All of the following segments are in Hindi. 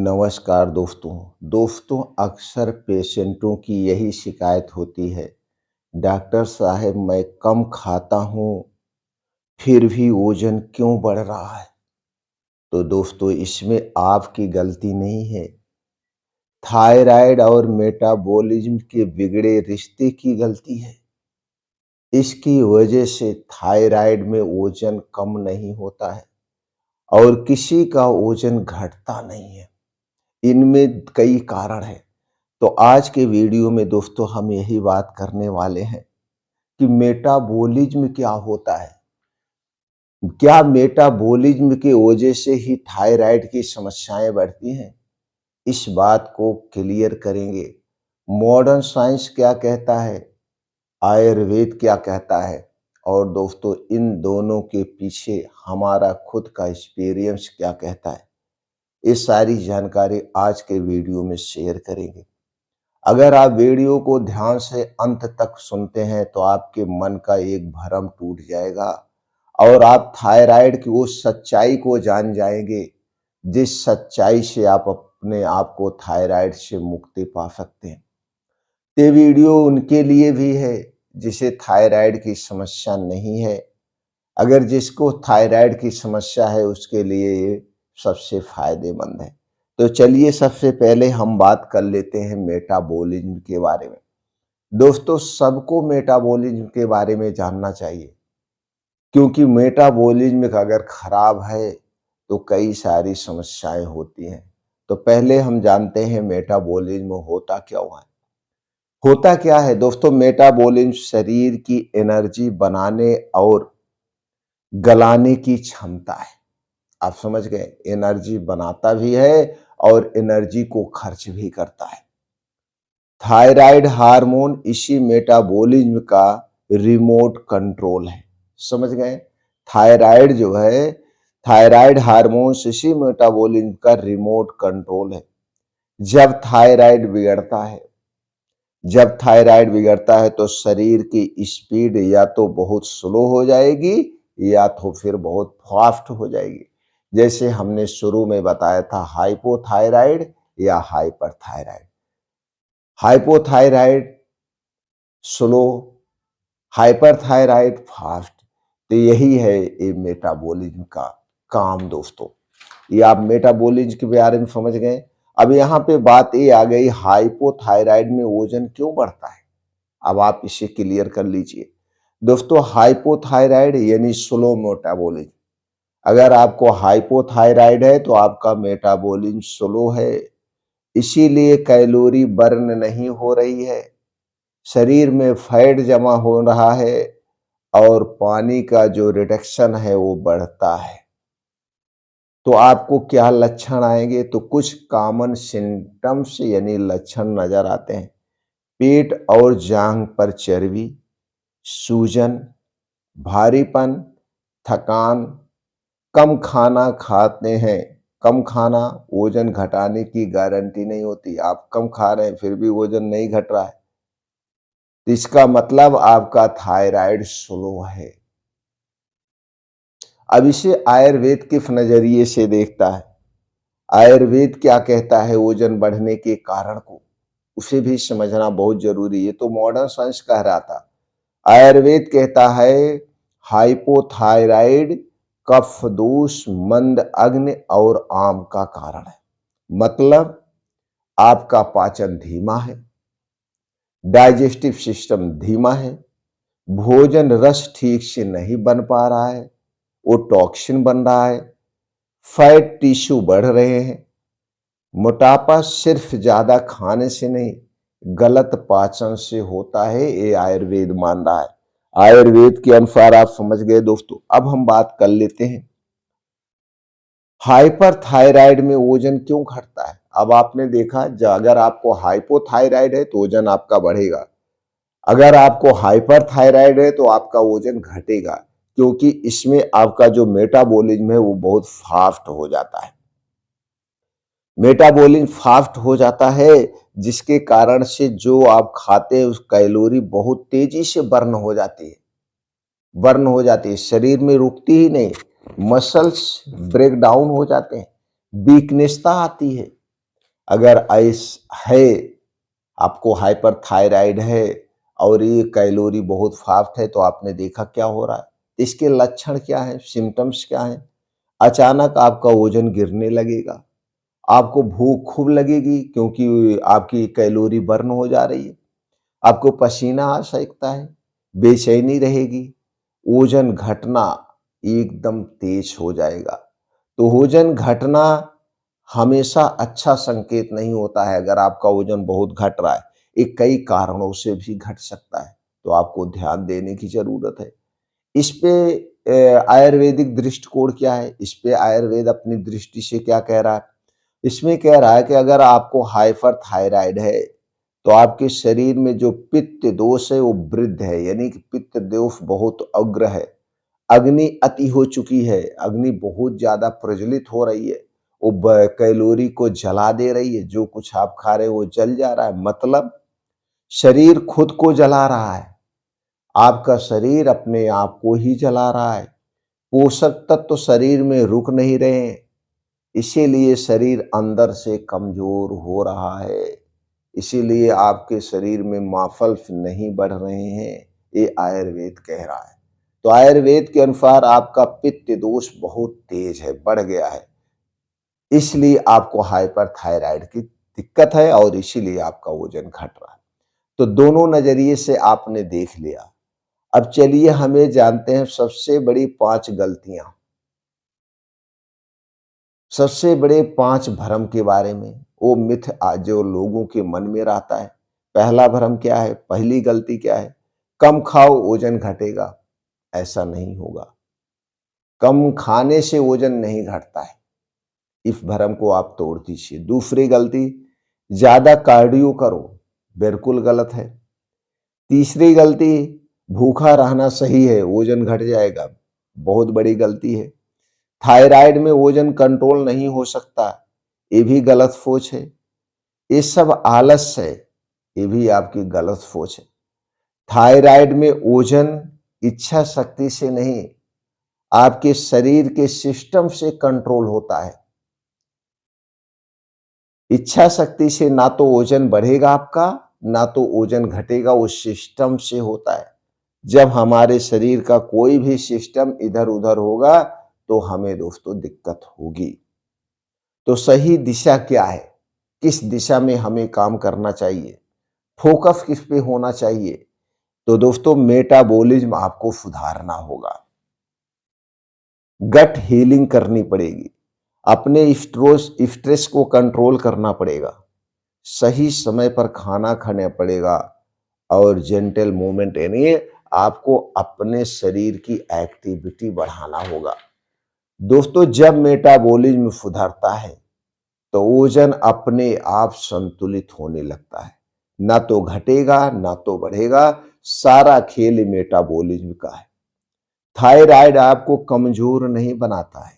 नमस्कार दोस्तों अक्सर पेशेंटों की यही शिकायत होती है। डॉक्टर साहब, मैं कम खाता हूँ, फिर भी वजन क्यों बढ़ रहा है? तो दोस्तों, इसमें आपकी गलती नहीं है। थायराइड और मेटाबॉलिज्म के बिगड़े रिश्ते की गलती है। इसकी वजह से थायराइड में वजन कम नहीं होता है और किसी का वजन घटता नहीं है। इनमें कई कारण हैं। तो आज के वीडियो में दोस्तों हम यही बात करने वाले हैं कि मेटाबॉलिज्म क्या होता है। क्या मेटाबॉलिज्म की वजह से ही थायराइड की समस्याएं बढ़ती हैं? इस बात को क्लियर करेंगे। मॉडर्न साइंस क्या कहता है, आयुर्वेद क्या कहता है, और दोस्तों इन दोनों के पीछे हमारा खुद का एक्सपीरियंस क्या कहता है। ये सारी जानकारी आज के वीडियो में शेयर करेंगे। अगर आप वीडियो को ध्यान से अंत तक सुनते हैं तो आपके मन का एक भ्रम टूट जाएगा और आप थायराइड की उस सच्चाई को जान जाएंगे जिस सच्चाई से आप अपने आप को थायराइड से मुक्ति पा सकते हैं। ये वीडियो उनके लिए भी है जिसे थायराइड की समस्या नहीं है। अगर जिसको थायराइड की समस्या है उसके लिए ये सबसे फायदेमंद है। तो चलिए सबसे पहले हम बात कर लेते हैं मेटाबॉलिज्म के बारे में। दोस्तों, सबको मेटाबॉलिज्म के बारे में जानना चाहिए क्योंकि मेटाबॉलिज्म अगर खराब है तो कई सारी समस्याएं होती हैं। तो पहले हम जानते हैं मेटाबॉलिज्म होता क्या है। होता क्या है दोस्तों, मेटाबॉलिज्म शरीर की एनर्जी बनाने और गलाने की क्षमता है। आप समझ गए, एनर्जी बनाता भी है और एनर्जी को खर्च भी करता है। थायराइड हार्मोन इसी मेटाबॉलिज्म का रिमोट कंट्रोल है। समझ गए, थायराइड जो है, थायराइड हार्मोन इसी मेटाबॉलिज्म का रिमोट कंट्रोल है। जब थायराइड बिगड़ता है जब थायराइड बिगड़ता है तो शरीर की स्पीड या तो बहुत स्लो हो जाएगी या तो फिर बहुत फास्ट हो जाएगी। जैसे हमने शुरू में बताया था, हाइपोथायराइड या hyperthyroid. Hypothyroid slow, hyperthyroid fast. तो यही है ये मेटाबॉलिज्म का काम दोस्तों। ये आप मेटाबॉलिज्म के बारे में समझ गए। अब यहाँ पे बात ये आ गई, हाइपोथायराइड में वजन क्यों बढ़ता है। अब आप इसे क्लियर कर लीजिए दोस्तों। हाइपोथायराइड यानी स्लो मेटाबॉलिज्म। अगर आपको हाइपोथायराइड है तो आपका मेटाबॉलिज्म स्लो है, इसीलिए कैलोरी बर्न नहीं हो रही है, शरीर में फैट जमा हो रहा है और पानी का जो रिडक्शन है वो बढ़ता है। तो आपको क्या लक्षण आएंगे, तो कुछ कॉमन सिम्टम्स यानी लक्षण नजर आते हैं। पेट और जांघ पर चर्बी, सूजन, भारीपन, थकान। कम खाना खाते हैं, कम खाना वजन घटाने की गारंटी नहीं होती। आप कम खा रहे हैं फिर भी वजन नहीं घट रहा है, तो इसका मतलब आपका थायराइड स्लो है। अब इसे आयुर्वेद के नजरिए से देखता है। आयुर्वेद क्या कहता है वजन बढ़ने के कारण को, उसे भी समझना बहुत जरूरी है। तो मॉडर्न साइंस कह रहा था, आयुर्वेद कहता है हाइपोथायराइड कफ दोष, मंद अग्नि और आम का कारण है। मतलब आपका पाचन धीमा है, डाइजेस्टिव सिस्टम धीमा है, भोजन रस ठीक से नहीं बन पा रहा है, वो टॉक्सिन बन रहा है, फैट टिश्यू बढ़ रहे हैं। मोटापा सिर्फ ज्यादा खाने से नहीं, गलत पाचन से होता है, ये आयुर्वेद मान रहा है। आयुर्वेद के अनुसार आप समझ गए दोस्तों। अब हम बात कर लेते हैं हाइपरथायराइड में वजन क्यों घटता है। अब आपने देखा, अगर आपको हाइपोथायराइड है तो वजन आपका बढ़ेगा, अगर आपको हाइपरथायराइड है तो आपका वजन घटेगा, क्योंकि इसमें आपका जो मेटाबॉलिज्म है वो बहुत फास्ट हो जाता है। मेटाबॉलिज्म फास्ट हो जाता है जिसके कारण से जो आप खाते हैं उस कैलोरी बहुत तेजी से बर्न हो जाती है, शरीर में रुकती ही नहीं, मसल्स ब्रेक डाउन हो जाते हैं, वीकनेसता आती है। अगर ऐस है, आपको हाइपरथायराइड है और ये कैलोरी बहुत फास्ट है, तो आपने देखा क्या हो रहा है। इसके लक्षण क्या है, सिम्टम्स क्या है? अचानक आपका वजन गिरने लगेगा, आपको भूख खूब लगेगी क्योंकि आपकी कैलोरी बर्न हो जा रही है, आपको पसीना आ सकता है, बेचैनी रहेगी, वजन घटना एकदम तेज हो जाएगा। तो वजन घटना हमेशा अच्छा संकेत नहीं होता है। अगर आपका वजन बहुत घट रहा है, ये कई कारणों से भी घट सकता है, तो आपको ध्यान देने की जरूरत है। इस पे आयुर्वेदिक दृष्टिकोण क्या है? इस पे आयुर्वेद अपनी दृष्टि से क्या कह रहा है? इसमें कह रहा है कि अगर आपको हाइपरथायराइड है, तो आपके शरीर में जो पित्त दोष है वो वृद्ध है, यानी कि पित्त दोष बहुत अग्र है। अग्नि अति हो चुकी है, अग्नि बहुत ज्यादा प्रज्वलित हो रही है, वो कैलोरी को जला दे रही है, जो कुछ आप खा रहे हो वो जल जा रहा है, मतलब शरीर खुद को जला रहा है। आपका शरीर अपने आप को ही जला रहा है। पोषक तत्व तो शरीर में रुक नहीं रहे हैं, इसीलिए शरीर अंदर से कमजोर हो रहा है। इसीलिए आपके शरीर में माफल्स नहीं बढ़ रहे हैं, ये आयुर्वेद कह रहा है। तो आयुर्वेद के अनुसार आपका पित्त दोष बहुत तेज है, बढ़ गया है, इसलिए आपको हाइपरथायराइड की दिक्कत है और इसीलिए आपका वजन घट रहा है। तो दोनों नजरिए से आपने देख लिया। अब चलिए हमें जानते हैं सबसे बड़ी 5 गलतियां, सबसे बड़े 5 भ्रम के बारे में। वो मिथ आज जो लोगों के मन में रहता है। पहला भ्रम क्या है? पहली गलती क्या है? कम खाओ वजन घटेगा। ऐसा नहीं होगा। कम खाने से वजन नहीं घटता है। इस भ्रम को आप तोड़ दीजिए। दूसरी गलती, ज्यादा कार्डियो करो। बिल्कुल गलत है। तीसरी गलती, भूखा रहना सही है, वजन घट जाएगा। बहुत बड़ी गलती है। थायराइड में वजन कंट्रोल नहीं हो सकता, ये भी गलत सोच है। ये सब आलस है, ये भी आपकी गलत सोच है। थायराइड में वजन इच्छा शक्ति से नहीं, आपके शरीर के सिस्टम से कंट्रोल होता है। इच्छा शक्ति से ना तो वजन बढ़ेगा आपका, ना तो वजन घटेगा, वो सिस्टम से होता है। जब हमारे शरीर का कोई भी सिस्टम इधर उधर होगा, तो हमें दोस्तों दिक्कत होगी। तो सही दिशा क्या है? किस दिशा में हमें काम करना चाहिए? फोकस किस पे होना चाहिए? तो दोस्तों मेटाबॉलिज्म आपको सुधारना होगा, गट हीलिंग करनी पड़ेगी, अपने स्ट्रेस को कंट्रोल करना पड़ेगा, सही समय पर खाना खाना पड़ेगा और जेंटल मूवमेंट, यानी आपको अपने शरीर की एक्टिविटी बढ़ाना होगा। दोस्तों जब मेटाबॉलिज्म सुधरता है, तो वजन अपने आप संतुलित होने लगता है, ना तो घटेगा ना तो बढ़ेगा। सारा खेल मेटाबॉलिज्म का है। थायराइड आपको कमजोर नहीं बनाता है,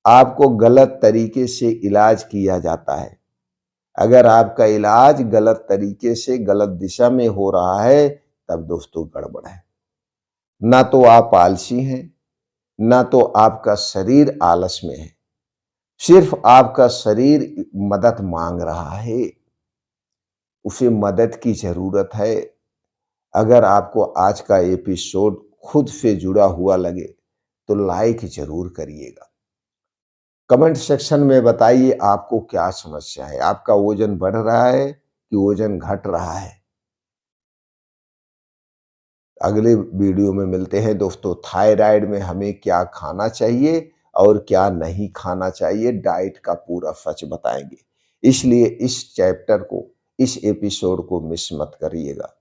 आपको गलत तरीके से इलाज किया जाता है। अगर आपका इलाज गलत तरीके से गलत दिशा में हो रहा है, तब दोस्तों गड़बड़ है। ना तो आप आलसी हैं, ना तो आपका शरीर आलस में है, सिर्फ आपका शरीर मदद मांग रहा है, उसे मदद की जरूरत है। अगर आपको आज का एपिसोड खुद से जुड़ा हुआ लगे, तो लाइक जरूर करिएगा। कमेंट सेक्शन में बताइए आपको क्या समस्या है, आपका वजन बढ़ रहा है कि वजन घट रहा है। अगले वीडियो में मिलते हैं दोस्तों। थायराइड में हमें क्या खाना चाहिए और क्या नहीं खाना चाहिए, डाइट का पूरा सच बताएंगे। इसलिए इस चैप्टर को, इस एपिसोड को मिस मत करिएगा।